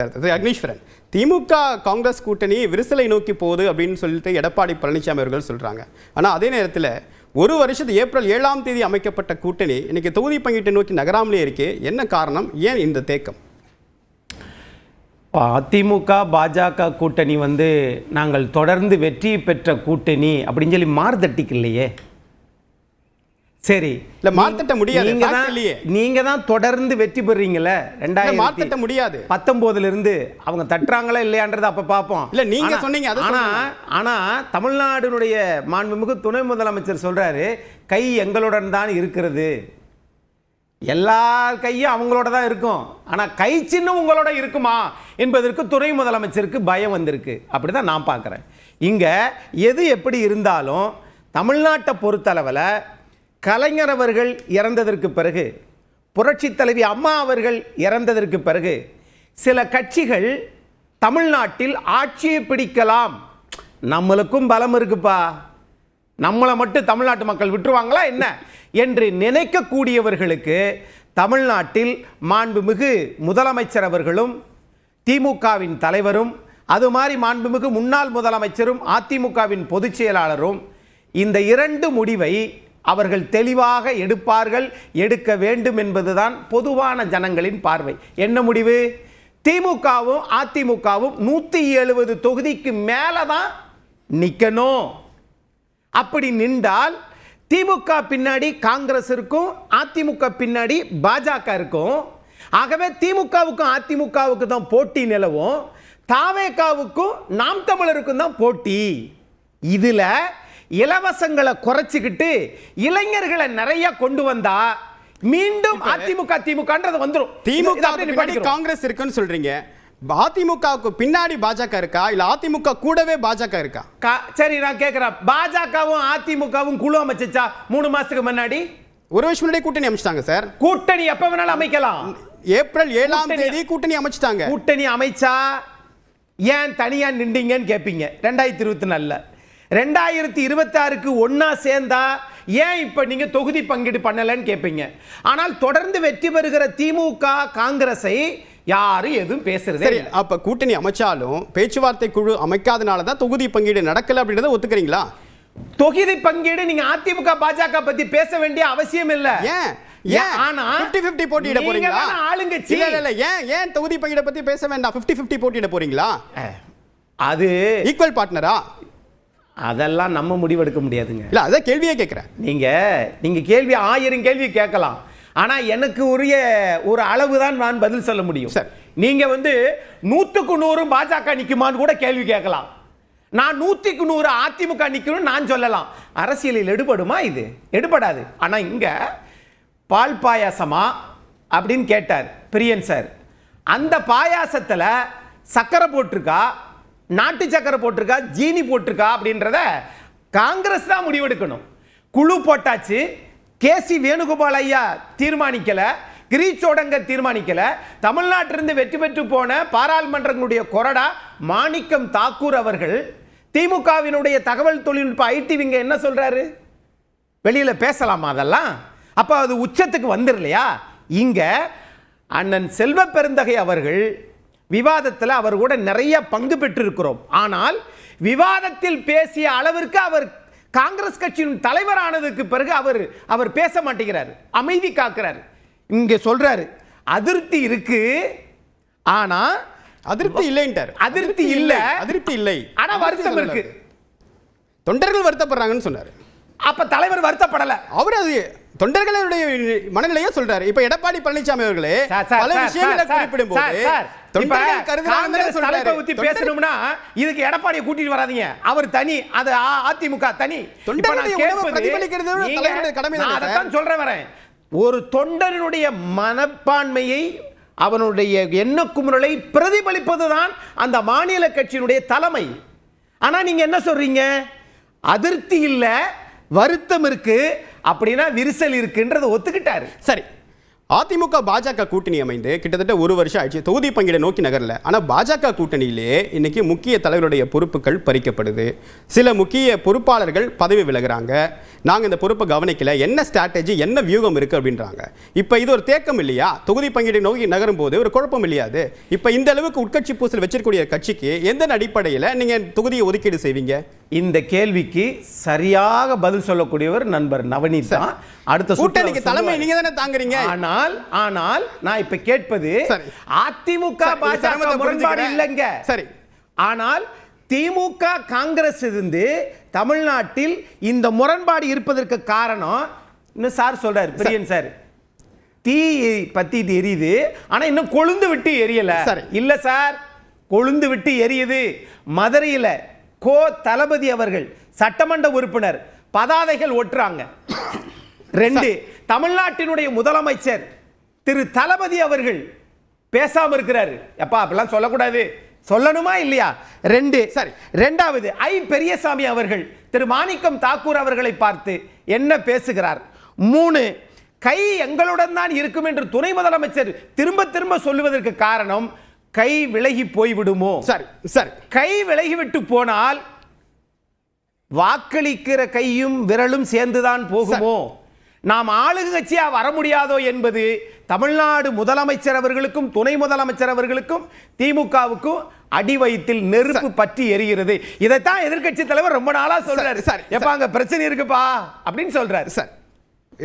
அக்னீஸ்வரன், திமுக காங்கிரஸ் கூட்டணி விரிசலை நோக்கி போகுது அப்படின்னு சொல்லிட்டு எடப்பாடி பழனிசாமி அவர்கள் சொல்றாங்க. ஆனா அதே நேரத்தில் ஒரு வருஷத்து ஏப்ரல் 7ஆம் தேதி அமைக்கப்பட்ட கூட்டணி இன்னைக்கு தொகுதி பங்கீட்டை நோக்கி நகராமலே இருக்கே, என்ன காரணம்? ஏன் இந்த தேக்கம்? அதிமுக பாஜக கூட்டணி நாங்கள் தொடர்ந்து வெற்றி பெற்ற கூட்டணி அப்படின்னு சொல்லி மார்தட்டிக்கு இல்லையே. சரி, இல்ல மார்த்தட்ட முடியாது. நீங்க தான் தொடர்ந்து வெற்றி பெறீங்கல்ல. 2019 இருந்து அவங்க தட்டுறாங்களா இல்லையான்றத அப்ப பாப்போம். இல்ல நீங்க சொன்னீங்க. ஆனா தமிழ்நாடுடைய மாண்புமிகு துணை முதலமைச்சர் சொல்றாரு, கை எங்களுடன் தான் இருக்கிறது, எல்லார் கையும் அவங்களோட தான் இருக்கும், ஆனா கை சின்னம் உங்களோட இருக்குமா என்பதற்கு துணை முதலமைச்சருக்கு பயம் வந்திருக்கு. அப்படிதான் நான் பார்க்கிறேன். இங்க எது எப்படி இருந்தாலும் தமிழ்நாட்டை பொறுத்தளவில் கலைஞர் அவர்கள் இறந்ததற்கு பிறகு, புரட்சி தலைவி அம்மா அவர்கள் இறந்ததற்கு பிறகு சில கட்சிகள் தமிழ்நாட்டில் ஆட்சியை பிடிக்கலாம், நம்மளுக்கும் பலம் இருக்குப்பா, நம்மளை மட்டும் தமிழ்நாட்டு மக்கள் விட்டுருவாங்களா என்ன என்று நினைக்கக்கூடியவர்களுக்கு தமிழ்நாட்டில் மாண்புமிகு முதலமைச்சர் அவர்களும் திமுகவின் தலைவரும், அது மாதிரி மாண்புமிகு முன்னாள் முதலமைச்சரும் அதிமுகவின் பொதுச் செயலாளரும் இந்த இரண்டு முடிவை அவர்கள் தெளிவாக எடுப்பார்கள், எடுக்க வேண்டும் என்பதுதான் பொதுவான ஜனங்களின் பார்வை. என்ன முடிவு? திமுகவும் அதிமுகவும் 170 தொகுதிக்கு மேலதான் நிக்கணும். அப்படி நின்றால் திமுக பின்னாடி காங்கிரஸ் இருக்கும், அதிமுக பின்னாடி பாஜக இருக்கும். ஆகவே திமுகவுக்கும் அதிமுகவுக்கு தான் போட்டி நிலவும், தாவேகாவுக்கும் நாம் தமிழருக்கும் தான் போட்டி. இதுல இலவசங்களை குறைச்சிக்கிட்டு இளைஞர்களை நிறைய கொண்டு வந்தா மீண்டும் அதிமுக திமுகன்றது வந்துரும். திமுக காங்கிரஸ் இருக்குன்னு சொல்றீங்க, அதிமுகவுக்கு பின்னாடி பாஜக இருக்கா இல்ல அதிமுக கூடவே பாஜக இருக்கா? சரி, நான் கேட்கிறேன், பாஜகவும் அதிமுகவும் குழு அமைச்சா 3 மாசத்துக்கு முன்னாடி? ஒரு வருஷம் முன்னாடி கூட்டணி அமைச்சிட்டாங்க சார். கூட்டணி எப்ப வேணாலும் அமைக்கலாம். ஏப்ரல் 7ஆம் தேதி கூட்டணி அமைச்சிட்டாங்க. கூட்டணி அமைச்சா ஏன் தனியா நின்றீங்கன்னு கேட்பீங்க. 2024 2026க்கு ஒன்னா சேர்ந்தா ஏன் இப்ப நீங்க தொகுதி பங்கீடு பண்ணலன்னு கேட்பீங்க. ஆனால் தொடர்ந்து வெற்றி பெறுகிற திமுக காங்கிரஸை யாரும் எதுவும் பேசுறது. சரி, அப்ப கூட்டணி அமைச்சாலும் பேச்சுவார்த்தை குழு அமைக்காதனால தான் தொகுதி பங்கீடு நடக்கல அப்படின்றத ஒத்துக்கிறீங்களா? தொகுதி பங்கீடு நீங்க அதிமுக பாஜக பத்தி பேச வேண்டிய அவசியம் இல்ல. ஏன்? ஆனா 50-50 போட்டியிட போறீங்களா? ஆளுங்கட்சி இல்ல ஏன் தொகுதி பங்கீடு பத்தி பேச வேண்டாம், 50-50 போட்டியிட போறீங்களா? அது ஈக்குவல் பார்ட்னரா? அதெல்லாம் நம்ம முடிவெடுக்க முடியாதுங்க. இல்ல அத கேள்வியே கேட்கிறேன். நீங்க கேள்வி 1000 கேள்வி கேட்கலாம், ஆனா எனக்கு உரிய ஒரு அளவு தான் நான் பதில் சொல்ல முடியும். நீங்க 100க்கு 100 பாஜக நிக்குமான்னு கூட கேள்வி கேட்கலாம். நான் 100க்கு 100 அதிமுக நிக்கணும் நான் சொல்லலாம். அரசியலில் எடுபடுமா? இது எடுபடாது. ஆனா இங்க பால் பாயாசமா அப்படின்னு கேட்டார் பிரியன் சார். அந்த பாயாசத்துல சக்கரை போட்டிருக்கா, நாட்டு சக்கரை போட்டிருக்கா, ஜீனி போட்டிருக்கா அப்படின்றத காங்கிரஸ் தான் முடிவெடுக்கணும். குழு போட்டாச்சு, கேசி வேணுகோபால் ஐயா தீர்மானிக்கல, கிரீச்சோடங்க தீர்மானிக்கல, தமிழ்நாட்டிலிருந்து வெற்றி பெற்று போன பாராளுமன்றங்களுடைய கொறடா மாணிக்கம் தாக்கூர் அவர்கள் திமுகவினுடைய தகவல் தொழில்நுட்ப ஐடி விங்க என்ன சொல்றாரு? வெளியில பேசலாமா அதெல்லாம்? அப்ப அது உச்சத்துக்கு வந்துடலையா? இங்க அண்ணன் செல்வ பெருந்தகை அவர்கள் விவாதத்தில் அவர் கூட நிறைய பங்கு பெற்றிருக்கிறோம். ஆனால் விவாதத்தில் பேசிய அளவிற்கு அவர் காங்கிரஸ் கட்சியின் தலைவர் ஆனதுக்கு பிறகு அவர் பேச மாட்டேங்கிறார், அமைதி காக்கிறார். இங்க சொல்றாரு அதிருப்தி இருக்கு, ஆனா அதிருப்தி இல்லைன்றார். அதிருப்தி இல்லை, ஆனா வருத்தம் இருக்கு, தொண்டர்கள் வருத்தப்படுறாங்கன்னு சொன்னாரு. அப்ப தலைவர் வருத்தப்படல, அவர் அது தொண்டர்களுடைய மனநிலையை சொல்றாரு. இப்ப எடப்பாடி பழனிசாமி அவர்களே பல விஷயங்களை குறிப்பிடும்போது பேசணும்னா இதுக்கு எடப்பாடியை கூட்டிட்டு வராதீங்க, அவர் தனி, அது அதிமுக தனி. சொல்றேன், ஒரு தொண்டனுடைய மனப்பான்மையை, அவனுடைய எண்ணக்குமுறலை பிரதிபலிப்பதுதான் அந்த மாநில கட்சியினுடைய தலைமை. ஆனா நீங்க என்ன சொல்றீங்க? அதிருப்தி இல்ல, வருத்தம் இருக்கு அப்படின்னா விரிசல் இருக்குன்றத ஒத்துக்கிட்டாரு. சரி, அதிமுக பாஜக கூட்டணி அமைந்து கிட்டத்தட்ட ஒரு வருஷம் ஆயிடுச்சு, தொகுதி பங்கீடை நோக்கி நகரல. ஆனால் பாஜக கூட்டணியிலே இன்னைக்கு முக்கிய தலைவருடைய பொறுப்புகள் பறிக்கப்படுது. சில முக்கிய பொறுப்பாளர்கள் பதவி விலகுறாங்க. நாங்கள் இந்த பொறுப்பை கவனிக்கல, என்ன ஸ்ட்ராட்டஜி என்ன வியூகம் இருக்கு அப்படின்றாங்க. இப்போ இது ஒரு தேக்கம் இல்லையா? தொகுதி பங்கீடை நோக்கி நகரும் போது ஒரு குழப்பம் இல்லையாது? இப்போ இந்த அளவுக்கு உட்கட்சி பூசல் வச்சிருக்கக்கூடிய கட்சிக்கு எந்த அடிப்படையில் நீங்கள் தொகுதியை ஒதுக்கீடு செய்வீங்க? இந்த கேள்விக்கு சரியாக பதில் சொல்லக்கூடியவர் நண்பர் நவநீத் தான். அடுத்த கூட்டணிக்கு தலைமை நீங்க தானே தாங்குறீங்க. ஆனால் நான் இப்ப கேட்பது அதிமுக பாஜக முரண்பாடு இல்லைங்க. சரி, ஆனால் திமுக காங்கிரஸ் இருந்து தமிழ்நாட்டில் இந்த முரண்பாடு இருப்பதற்கு காரணம் இன்னும் சார் சொல்றாரு, பிரியன் சார், தீ பத்தி எரியுது ஆனா இன்னும் கொழுந்து விட்டு எரியல. இல்ல சார், கொழுந்து விட்டு எரியுது. மதுரையில கோ தளபதி அவர்கள் சட்டமன்ற உறுப்பினர் பதாதைகள் ஒட்டுறாங்க. 2, தமிழ்நாட்டினுடைய முதலமைச்சர் திரு தளபதி அவர்கள் பேசாம இருக்கிறாரு. எப்பா அப்படிலாம் சொல்லக்கூடாது, சொல்லணுமா இல்லையா? 2. சரி, 2வது ஐ பெரியசாமி அவர்கள் திரு மாணிக்கம் தாக்கூர் அவர்களை பார்த்து என்ன பேசுகிறார்? 3, கை எங்களுடன் தான் இருக்கும் என்று துணை முதலமைச்சர் திரும்ப திரும்ப சொல்லுவதற்கு காரணம் கை விலகி போய்விடுமோ? சரி சரி, கை விலகி விட்டு போனால் வாக்களிக்கிற கையும் விரலும் சேர்ந்துதான் போகுமோ? நாம் ஆளுங்கட்சியா வர முடியாதோ என்பது தமிழ்நாடு முதலமைச்சர் அவர்களுக்கும் துணை முதலமைச்சர் அவர்களுக்கும் திமுகவுக்கும் அடி வயிற்றில் நெருப்பு பற்றி எரிகிறது. இதைத்தான் எதிர்க்கட்சி தலைவர் ரொம்ப நாளா சொல்றாரு. எப்ப அங்க பிரச்சனை இருக்குப்பா அப்படின்னு சொல்றாரு. சார்,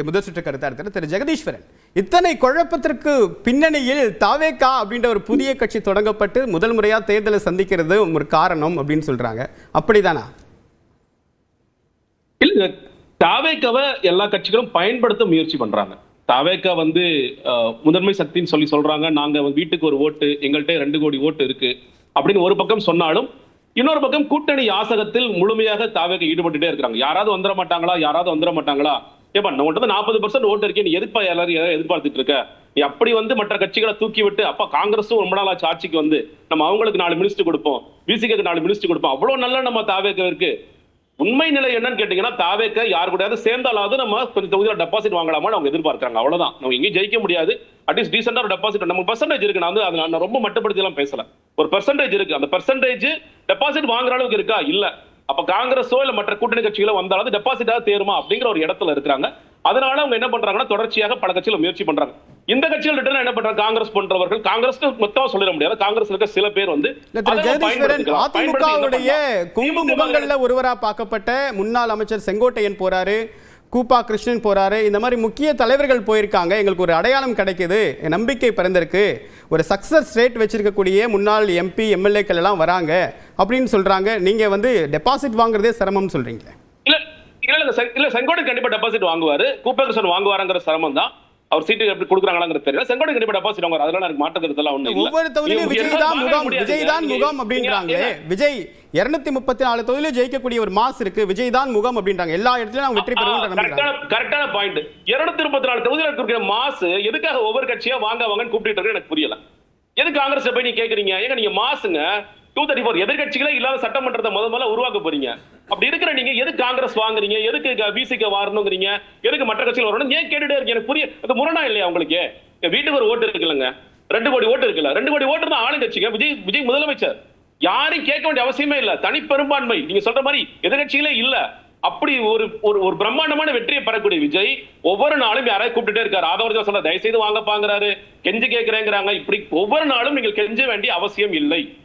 முதல் சுற்று கருத்தாளர் திரு ஜெகதீஸ்வரன், இத்தனை குழப்பத்திற்கு பின்னணியில் தாவேகா அப்படின்ற ஒரு புதிய கட்சி தொடங்கப்பட்டு முதல் முறையா தேர்தலை சந்திக்கிறது ஒரு காரணம் அப்படின்னு சொல்றாங்க, அப்படிதானா? இல்ல, தாவேகாவை எல்லா கட்சிகளும் பயன்படுத்த முயற்சி பண்றாங்க. தாவேகா முதன்மை சக்தின்னு சொல்லி சொல்றாங்க. நாங்க வீட்டுக்கு ஒரு ஓட்டு, எங்கள்கிட்ட 2 கோடி ஓட்டு இருக்கு அப்படின்னு ஒரு பக்கம் சொன்னாலும், இன்னொரு பக்கம் கூட்டணி யாசகத்தில் முழுமையாக தாவேகா ஈடுபட்டுட்டே இருக்காங்க. யாராவது வந்துட மாட்டாங்களா, யாராவது வந்துட மாட்டாங்களா? ஏப்பா நம்ம 40% ஓட்டு இருக்கே, நீ எதிர்ப்பா எல்லாரும் எதிர்பார்த்துட்டு இருக்க? நீ அப்படி மற்ற கட்சிகளை தூக்கி விட்டு, அப்ப காங்கிரஸும் ரொம்ப நாள் ஆச்சு ஆட்சிக்கு நம்ம அவங்களுக்கு 4 மினிஸ்டர் கொடுப்போம், விசிக்கு 4 மினிஸ்டர் கொடுப்போம், அவ்வளவு நல்ல நம்ம தாவேகா இருக்கு. உண்மை நிலை என்னன்னு கேட்டீங்கன்னா, தாவேகா யாரு கூடயாவது சேர்ந்தாலாவது நம்ம கொஞ்சம் தொகுதியில டெபாசிட் வாங்கலாமான்னு அவங்க எதிர்பார்க்கறாங்க. அவ்வளவுதான். நம்ம எங்கேயும் ஜெயிக்க முடியாது, அட்லீஸ்ட் டீசெண்டா ஒரு டெபாசிட் நம்ம பெர்சன்டேஜ் இருக்கு. நான் ரொம்ப மட்டுப்படுத்தி எல்லாம் பேசல. ஒரு பெர்சன்டேஜ் இருக்கு. அந்த பெர்சன்டேஜ் டெபாசிட் வாங்குற அளவுக்கு இருக்கா? இல்ல. அப்ப காங்கிரஸோ இல்ல மற்ற கூட்டணி கட்சிகளோ வந்தாலும் டெபாசிட்டா தேருமா அப்படிங்கிற ஒரு இடத்துல இருக்காங்க. அதனால அவங்க என்ன பண்றாங்கன்னா, தொடர்ச்சியாக பல கட்சிகள் முயற்சி பண்றாங்க. இந்த கட்சிகள் ரிட்டர்ன் என்ன பண்றாங்க? காங்கிரஸ் போன்றவர்கள், காங்கிரஸ் மொத்தமா சொல்லிட முடியாது, காங்கிரஸ் இருக்க சில பேர் அதிமுகவுடைய கொங்கு முகங்கள்ல ஒருவரா பார்க்கப்பட்ட முன்னாள் அமைச்சர் செங்கோட்டையன் போறாரு, கூப்பா கிருஷ்ணன் போறாரு, இந்த மாதிரி முக்கிய தலைவர்கள் போயிருக்காங்க. எங்களுக்கு ஒரு அடையாளம் கிடைக்குது, நம்பிக்கை பிறந்திருக்கு, ஒரு சக்சஸ் ரேட் வச்சிருக்கக்கூடிய முன்னாள் எம்பி எம்எல்ஏக்கள் எல்லாம் வராங்க அப்படின்னு சொல்றாங்க. நீங்க டெபாசிட் வாங்குறதே சிரமம் சொல்றீங்க. இல்ல, செங்கோட்டையன் கண்டிப்பா டெபாசிட் வாங்குவாரு, கூப்பா கிருஷ்ணன் வாங்குவாருங்கிற சிரமம் தான். அவர் சீட்டு எப்படி கொடுக்குறாங்களாங்கிறது தெரியல. செங்கோட்டையன் கண்டிப்பா டெபாசிட் வாங்குவார், அதனால எனக்கு மாற்று கருத்தெல்லாம் ஒண்ணு இல்ல. ஒவ்வொரு தொகுதியிலும் விஜய் தான் முகம் அப்படின்றாங்களே. விஜய் 234 தொகுதியிலும் ஜெயிக்கக்கூடிய ஒரு மாஸ் இருக்கு, விஜய் தான் முகம் அப்படின்றாங்க. எல்லா இடத்துலயும் அவங்க வெற்றி பெறுவாங்க. கரெக்டான பாயிண்ட். 234 தொகுதியில இருக்கிற மாஸ் எதுக்காக ஒவ்வொரு கட்சியா வாங்கன்னு கூப்பிட்டு இருக்கு எனக்கு புரியல. எது காங்கிரஸ் போய் நீங்க கேக்குறீங்க? ஏங்க நீங்க மாசுங்க 234 எதிர்கட்சிகளே இல்லாத சட்டமன்றத்தை முதல்ல உருவாக்க போறீங்க. அப்படி இருக்கிற நீங்க எது காங்கிரஸ் வாங்குறீங்க, எதுக்கு பிசிக்கு வரணுங்கிறீங்க, எதுக்கு மற்ற கட்சிகள் வரணும் ஏன் கேட்டுட்டே இருக்கீங்க? எனக்கு புரிய, அது முரணா இல்லையா உங்களுக்கு? வீட்டுக்கு ஒரு ஓட்டு இருக்குல்லங்க, 2 கோடி ஓட்டு இருக்குல்ல, 2 கோடி ஓட்டு தான் ஆளுங்கட்சிங்க. விஜய் முதலமைச்சர், யாரையும் கேட்க வேண்டிய அவசியமே இல்ல, தனிப்பெரும்பான்மை. நீங்க சொல்ற மாதிரி எதிர்கட்சிகளே இல்ல. அப்படி ஒரு பிரம்மாண்டமான வெற்றியை பெறக்கூடிய விஜய் ஒவ்வொரு நாளும் யாராவது கூப்பிட்டுட்டே இருக்காரு. ஆதவர்ஜா சொல்ற தயவு செய்து வாங்க பாக்குறாரு, கெஞ்சு கேட்கிறேங்கிறாங்க. இப்படி ஒவ்வொரு நாளும் நீங்கள் கெஞ்ச வேண்டிய அவசியம் இல்லை.